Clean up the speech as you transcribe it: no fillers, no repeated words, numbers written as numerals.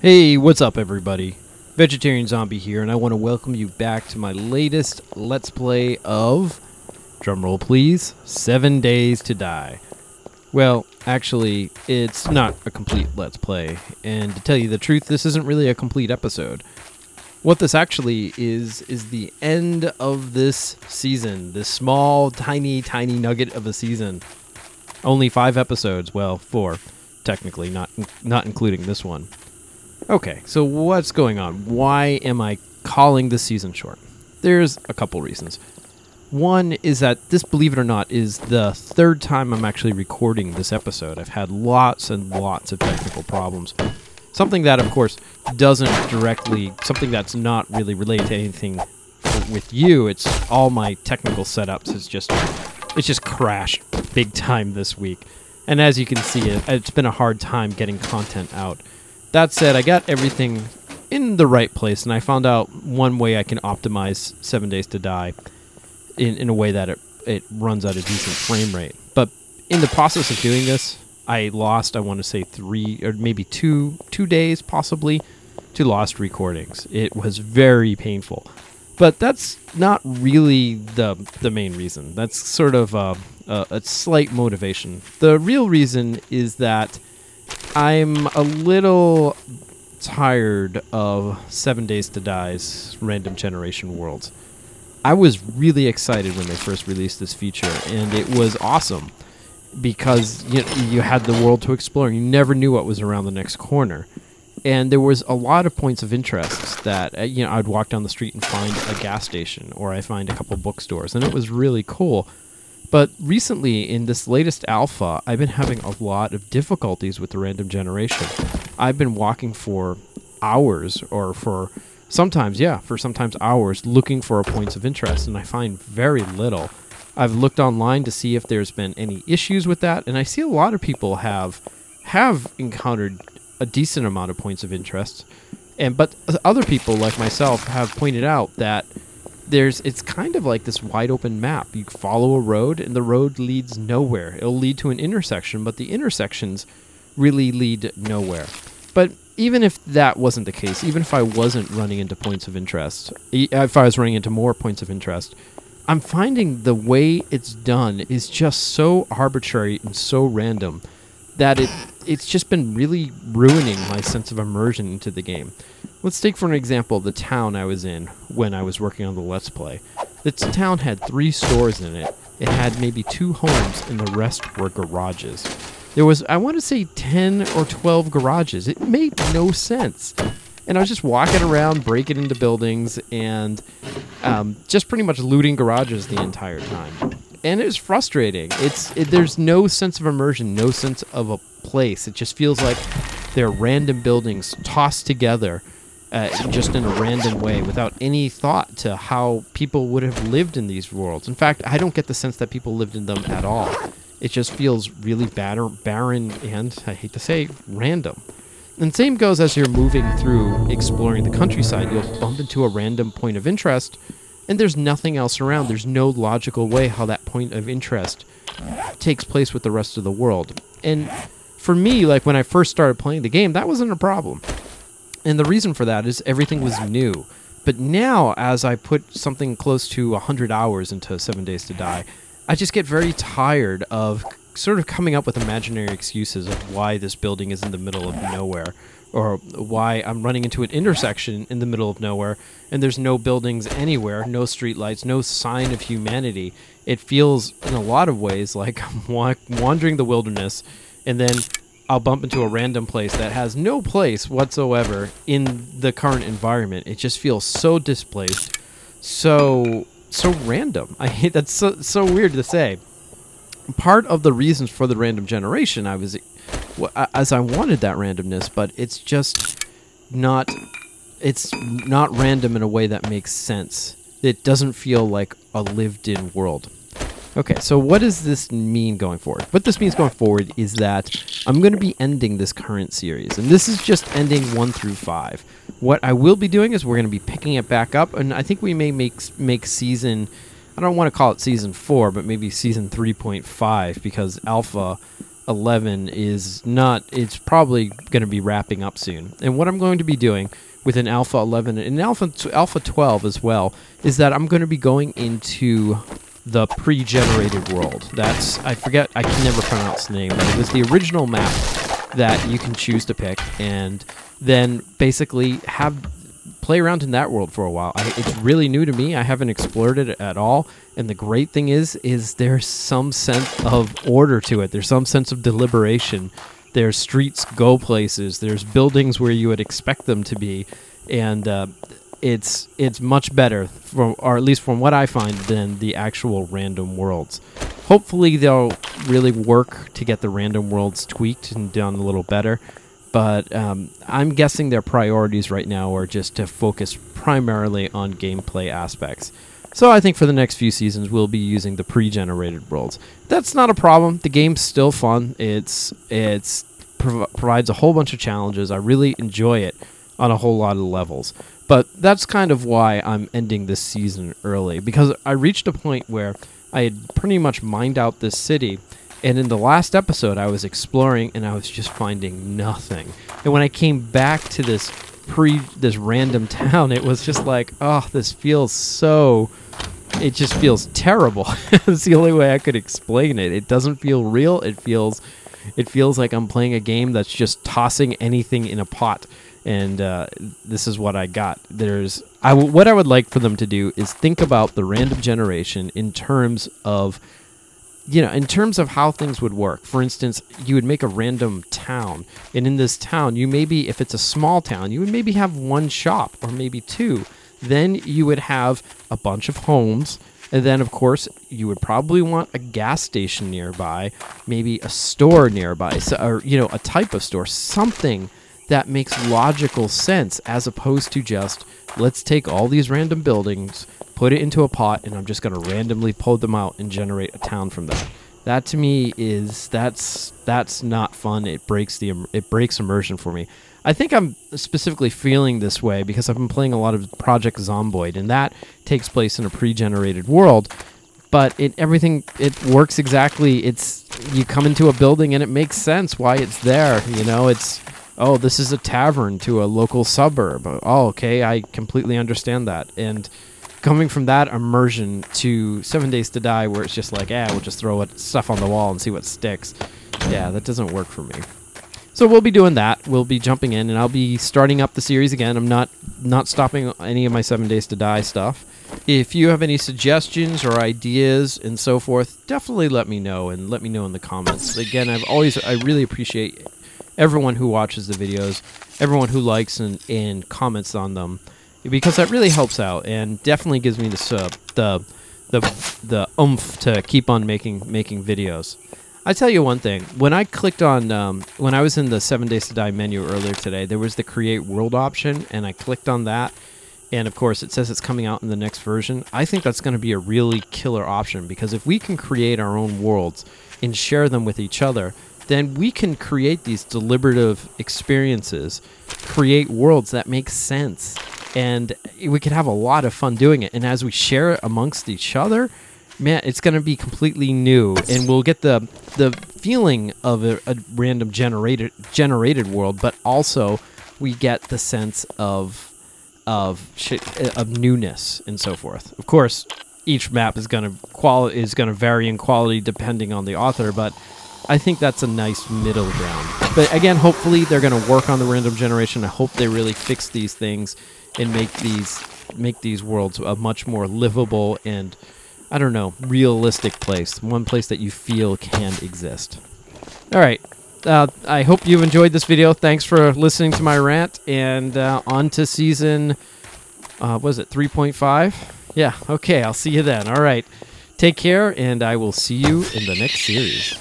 Hey, what's up everybody? Vegetarian Zombie here, and I want to welcome you back to my latest Let's Play of, drumroll please, 7 Days to Die. Well, actually, it's not a complete Let's Play, and to tell you the truth, this isn't really a complete episode. What this actually is the end of this season, this small, tiny nugget of a season. Only 5 episodes, well, 4, technically, not including this one. Okay, so what's going on? Why am I calling this season short? There's a couple reasons. One is that this, believe it or not, is the 3rd time I'm actually recording this episode. I've had lots and lots of technical problems. Something that, of course, something that's not really related to anything with you. It's all my technical setups. It's just crashed big time this week. And as you can see, it's been a hard time getting content out. That said, I got everything in the right place, and I found out one way I can optimize 7 Days to Die in a way that it runs at a decent frame rate. But in the process of doing this, I lost, I want to say 3 or maybe 2 days possibly to lost recordings. It was very painful. But that's not really the main reason. That's sort of a slight motivation. The real reason is that I'm a little tired of 7 Days to Die's random generation worlds. I was really excited when they first released this feature, and it was awesome because you had the world to explore. You never knew what was around the next corner. And there was a lot of points of interest that, I'd walk down the street and find a gas station, or I'd find a couple bookstores, and it was really cool. But recently, in this latest alpha, I've been having a lot of difficulties with the random generation. I've been walking for hours, or for sometimes hours, looking for points of interest, and I find very little. I've looked online to see if there's been any issues with that, and I see a lot of people have encountered a decent amount of points of interest, but other people, like myself, have pointed out that it's kind of like this wide open map. You follow a road and the road leads nowhere. It'll lead to an intersection, but the intersections really lead nowhere. But even if that wasn't the case, even if I wasn't running into points of interest, if I was running into more points of interest, I'm finding the way it's done is just so arbitrary and so random that it's just been really ruining my sense of immersion into the game. Let's take for an example the town I was in when I was working on the Let's Play. This town had 3 stores in it. It had maybe 2 homes, and the rest were garages. There was, I want to say, 10 or 12 garages. It made no sense. And I was just walking around, breaking into buildings, and just pretty much looting garages the entire time. And it was frustrating. There's no sense of immersion, no sense of a place. It just feels like they're random buildings tossed together just in a random way without any thought to how people would have lived in these worlds. In fact, I don't get the sense that people lived in them at all. It just feels really barren and, I hate to say, random. And same goes as you're moving through exploring the countryside. You'll bump into a random point of interest, and there's nothing else around. There's no logical way how that point of interest takes place with the rest of the world. And for me, like when I first started playing the game, that wasn't a problem. And the reason for that is everything was new. But now, as I put something close to 100 hours into 7 Days to Die, I just get very tired of sort of coming up with imaginary excuses of why this building is in the middle of nowhere, or why I'm running into an intersection in the middle of nowhere, and there's no buildings anywhere, no streetlights, no sign of humanity. It feels, in a lot of ways, like I'm wandering the wilderness, and then I'll bump into a random place that has no place whatsoever in the current environment. It just feels so displaced, so random. That's so weird to say. Part of the reasons for the random generation, as I wanted that randomness, but it's just not random in a way that makes sense. It doesn't feel like a lived-in world. Okay, so what does this mean going forward? What this means going forward is that I'm going to be ending this current series, and this is just ending 1 through 5. What I will be doing is we're going to be picking it back up, and I think we may make season, I don't want to call it season 4, but maybe season 3.5, because alpha 11 is not, it's probably going to be wrapping up soon. And what I'm going to be doing within Alpha 11 and Alpha 12 as well is that I'm going to be going into the pre-generated world. That's, I forget, I can never pronounce the name, but it was the original map that you can choose to pick, and then basically play around in that world for a while. It's really new to me. I haven't explored it at all, and the great thing is there's some sense of order to it. There's some sense of deliberation. There's streets go places. There's buildings where you would expect them to be, and it's much better, or at least from what I find, than the actual random worlds. Hopefully they'll really work to get the random worlds tweaked and done a little better, but I'm guessing their priorities right now are just to focus primarily on gameplay aspects. So I think for the next few seasons we'll be using the pre-generated worlds. That's not a problem. The game's still fun. It's provides a whole bunch of challenges. I really enjoy it on a whole lot of levels. But that's kind of why I'm ending this season early, because I reached a point where I had pretty much mined out this city, and in the last episode I was exploring and I was just finding nothing. And when I came back to this random town, it was just like, oh, this feels so... it just feels terrible. It's the only way I could explain it. It doesn't feel real. It feels like I'm playing a game that's just tossing anything in a pot. And this is what I got. What I would like for them to do is think about the random generation in terms of, how things would work. For instance, you would make a random town, and in this town, if it's a small town, you would maybe have one shop or maybe two. Then you would have a bunch of homes, and then, of course, you would probably want a gas station nearby, maybe a store nearby, or a type of store, something that makes logical sense, as opposed to just, let's take all these random buildings, put it into a pot, and I'm just going to randomly pull them out and generate a town from that. That to me that's not fun. It breaks immersion for me. I think I'm specifically feeling this way because I've been playing a lot of Project Zomboid, and that takes place in a pre-generated world. But it works exactly. You come into a building and it makes sense why it's there. Oh, this is a tavern to a local suburb. Oh, okay, I completely understand that. And coming from that immersion to 7 Days to Die, where it's just like, we'll just throw stuff on the wall and see what sticks. Yeah, that doesn't work for me. So we'll be doing that. We'll be jumping in, and I'll be starting up the series again. I'm not stopping any of my 7 Days to Die stuff. If you have any suggestions or ideas and so forth, definitely let me know, and let me know in the comments. Again, I really appreciate everyone who watches the videos, everyone who likes and comments on them, because that really helps out and definitely gives me the oomph to keep on making videos. I tell you one thing, when I clicked on, when I was in the 7 Days to Die menu earlier today, there was the create world option, and I clicked on that, and of course it says it's coming out in the next version. I think that's going to be a really killer option, because if we can create our own worlds and share them with each other, then we can create these deliberative experiences, create worlds that make sense, and we could have a lot of fun doing it. And as we share it amongst each other, man, it's going to be completely new, and we'll get the feeling of a random generated world, but also we get the sense of newness and so forth. Of course, each map is going to vary in quality depending on the author, but I think that's a nice middle ground. But again, hopefully they're going to work on the random generation. I hope they really fix these things and make these worlds a much more livable and, I don't know, realistic place. One place that you feel can exist. All right. I hope you've enjoyed this video. Thanks for listening to my rant. And on to season, was it 3.5? Yeah, okay. I'll see you then. All right. Take care, and I will see you in the next series.